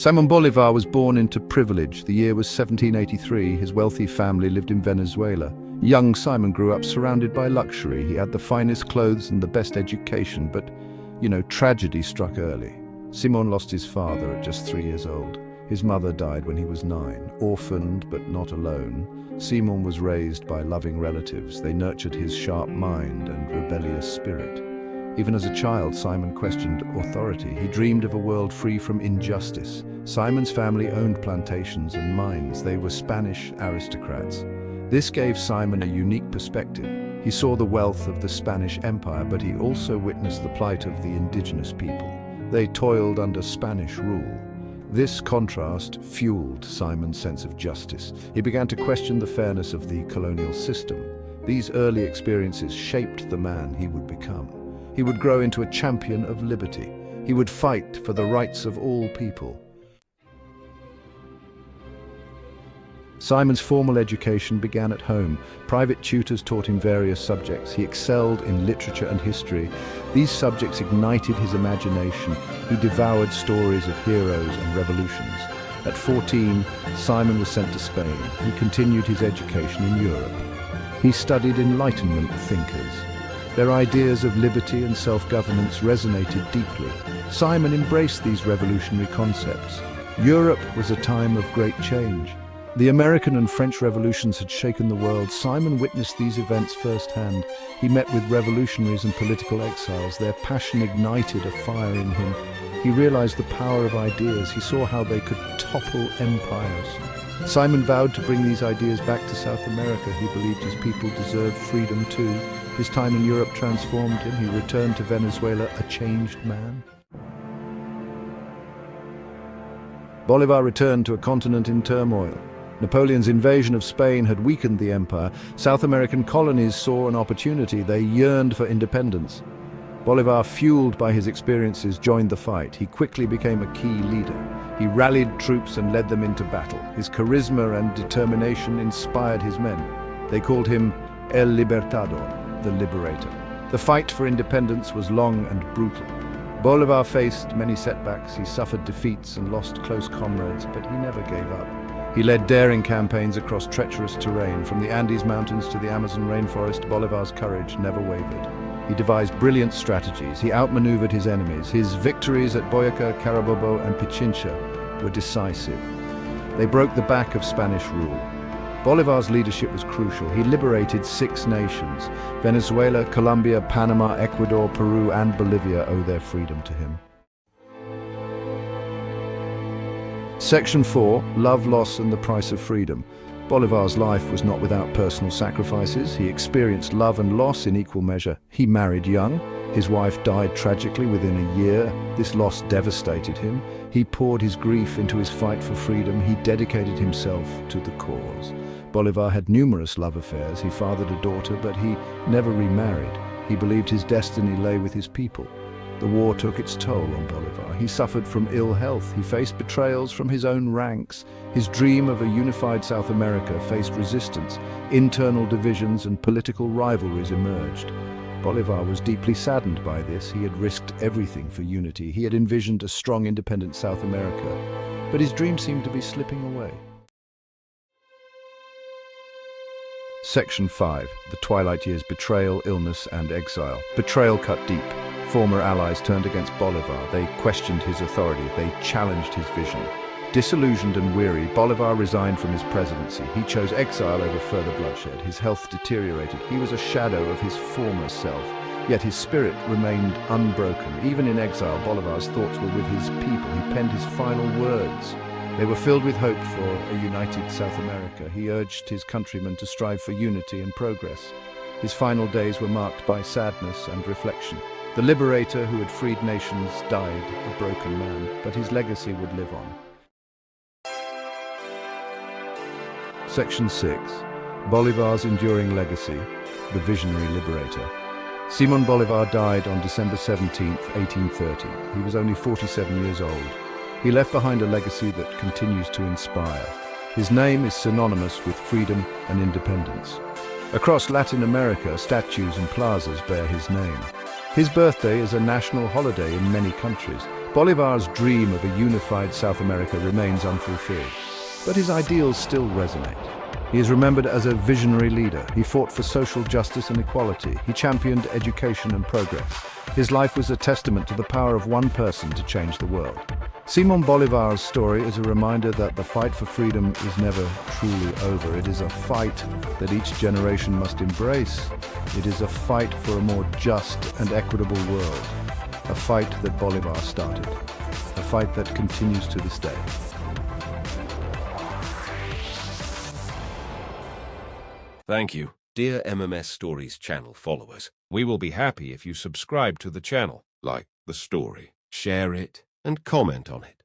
Simón Bolívar was born into privilege. The year was 1783. His wealthy family lived in Venezuela. Young Simon grew up surrounded by luxury. He had the finest clothes and the best education, but, tragedy struck early. Simón lost his father at just 3 years old. His mother died when he was 9. Orphaned but not alone, Simón was raised by loving relatives. They nurtured his sharp mind and rebellious spirit. Even as a child, Simon questioned authority. He dreamed of a world free from injustice. Simon's family owned plantations and mines. They were Spanish aristocrats. This gave Simon a unique perspective. He saw the wealth of the Spanish Empire, but he also witnessed the plight of the indigenous people. They toiled under Spanish rule. This contrast fueled Simon's sense of justice. He began to question the fairness of the colonial system. These early experiences shaped the man he would become. He would grow into a champion of liberty. He would fight for the rights of all people. Simon's formal education began at home. Private tutors taught him various subjects. He excelled in literature and history. These subjects ignited his imagination. He devoured stories of heroes and revolutions. At 14, Simon was sent to Spain. He continued his education in Europe. He studied Enlightenment thinkers. Their ideas of liberty and self-governance resonated deeply. Simon embraced these revolutionary concepts. Europe was a time of great change. The American and French revolutions had shaken the world. Simon witnessed these events firsthand. He met with revolutionaries and political exiles. Their passion ignited a fire in him. He realized the power of ideas. He saw how they could topple empires. Simon vowed to bring these ideas back to South America. He believed his people deserved freedom too. His time in Europe transformed him. He returned to Venezuela a changed man. Bolívar returned to a continent in turmoil. Napoleon's invasion of Spain had weakened the empire. South American colonies saw an opportunity. They yearned for independence. Bolívar, fueled by his experiences, joined the fight. He quickly became a key leader. He rallied troops and led them into battle. His charisma and determination inspired his men. They called him El Libertador, the Liberator. The fight for independence was long and brutal. Bolívar faced many setbacks. He suffered defeats and lost close comrades, but he never gave up. He led daring campaigns across treacherous terrain. From the Andes Mountains to the Amazon rainforest, Bolívar's courage never wavered. He devised brilliant strategies. He outmaneuvered his enemies. His victories at Boyacá, Carabobo, and Pichincha were decisive. They broke the back of Spanish rule. Bolívar's leadership was crucial. He liberated 6 nations. Venezuela, Colombia, Panama, Ecuador, Peru, and Bolivia owe their freedom to him. Section 4, Love, Loss, and the Price of Freedom. Bolívar's life was not without personal sacrifices. He experienced love and loss in equal measure. He married young. His wife died tragically within a year. This loss devastated him. He poured his grief into his fight for freedom. He dedicated himself to the cause. Bolívar had numerous love affairs. He fathered a daughter, but he never remarried. He believed his destiny lay with his people. The war took its toll on Bolívar. He suffered from ill health. He faced betrayals from his own ranks. His dream of a unified South America faced resistance. Internal divisions and political rivalries emerged. Bolívar was deeply saddened by this. He had risked everything for unity. He had envisioned a strong, independent South America, but his dream seemed to be slipping away. Section 5. The Twilight Years: Betrayal, Illness, and Exile. Betrayal cut deep. Former allies turned against Bolívar. They questioned his authority. They challenged his vision. Disillusioned and weary, Bolívar resigned from his presidency. He chose exile over further bloodshed. His health deteriorated. He was a shadow of his former self. Yet his spirit remained unbroken. Even in exile, Bolívar's thoughts were with his people. He penned his final words. They were filled with hope for a united South America. He urged his countrymen to strive for unity and progress. His final days were marked by sadness and reflection. The liberator who had freed nations died a broken man, but his legacy would live on. Section 6. Bolívar's enduring legacy, the visionary liberator. Simón Bolívar died on December 17, 1830. He was only 47 years old. He left behind a legacy that continues to inspire. His name is synonymous with freedom and independence. Across Latin America, statues and plazas bear his name. His birthday is a national holiday in many countries. Bolivar's dream of a unified South America remains unfulfilled, but his ideals still resonate. He is remembered as a visionary leader. He fought for social justice and equality. He championed education and progress. His life was a testament to the power of one person to change the world. Simón Bolívar's story is a reminder that the fight for freedom is never truly over. It is a fight that each generation must embrace. It is a fight for a more just and equitable world. A fight that Bolívar started. A fight that continues to this day. Thank you, dear MMS Stories channel followers. We will be happy if you subscribe to the channel, like the story, share it, and comment on it.